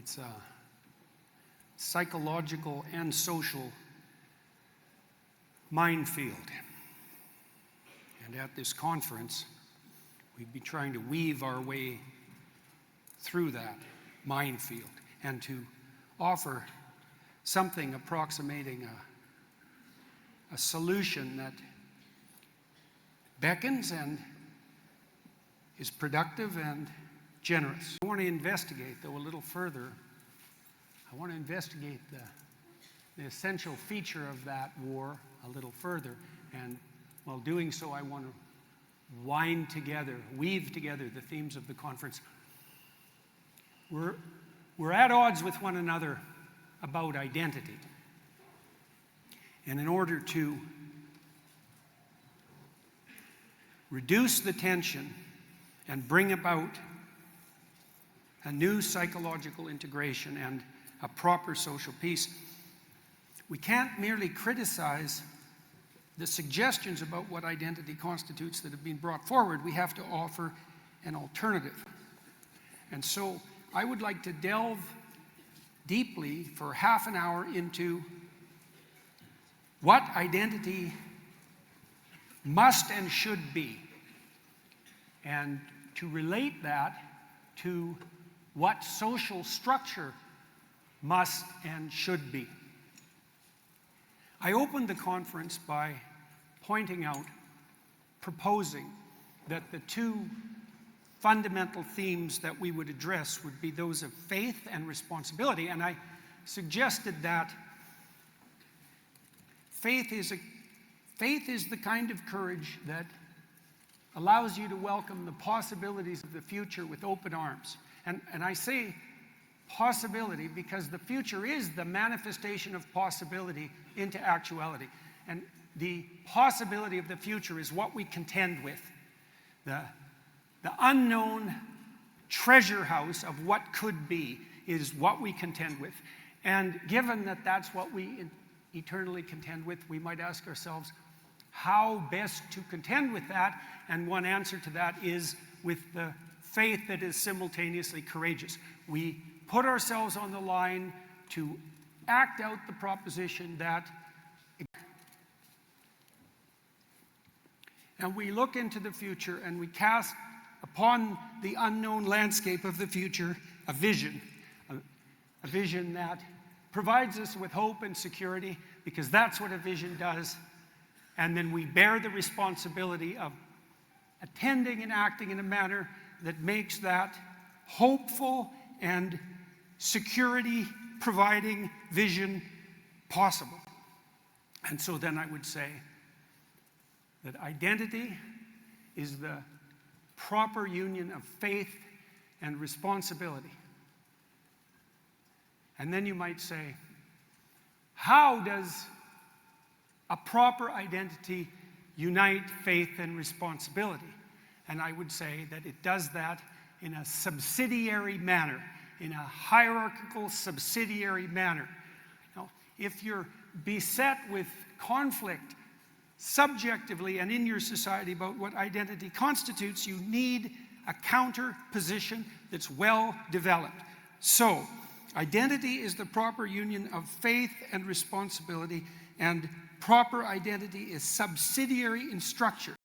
It's a psychological and social minefield. And at this conference, we'd be trying to weave our way through that minefield and to offer something approximating a solution that beckons and is productive and generous. I want to investigate, though, a little further. I want to investigate the essential feature of that war a little further. And while doing so, I want to weave together the themes of the conference. We're at odds with one another about identity. And in order to reduce the tension and bring about a new psychological integration and a proper social peace, we can't merely criticize the suggestions about what identity constitutes that have been brought forward. We have to offer an alternative. And so I would like to delve deeply for half an hour into what identity must and should be, and to relate that to what social structure must and should be. I opened the conference by pointing out, proposing that the two fundamental themes that we would address would be those of faith and responsibility. And I suggested that faith is the kind of courage that allows you to welcome the possibilities of the future with open arms. And I say possibility because the future is the manifestation of possibility into actuality. And the possibility of the future is what we contend with. The unknown treasure house of what could be is what we contend with. And given that that's what we eternally contend with, we might ask ourselves, how best to contend with that? And one answer to that is with the faith that is simultaneously courageous. We put ourselves on the line to act out the proposition that, and we look into the future and we cast upon the unknown landscape of the future a vision that provides us with hope and security, because that's what a vision does. And then we bear the responsibility of attending and acting in a manner that makes that hopeful and security-providing vision possible. And so then I would say that identity is the proper union of faith and responsibility. And then you might say, how does a proper identity unite faith and responsibility? And I would say that it does that in a subsidiary manner, in a hierarchical subsidiary manner. Now, if you're beset with conflict subjectively and in your society about what identity constitutes, you need a counter position that's well developed. So, identity is the proper union of faith and responsibility, and proper identity is subsidiary in structure.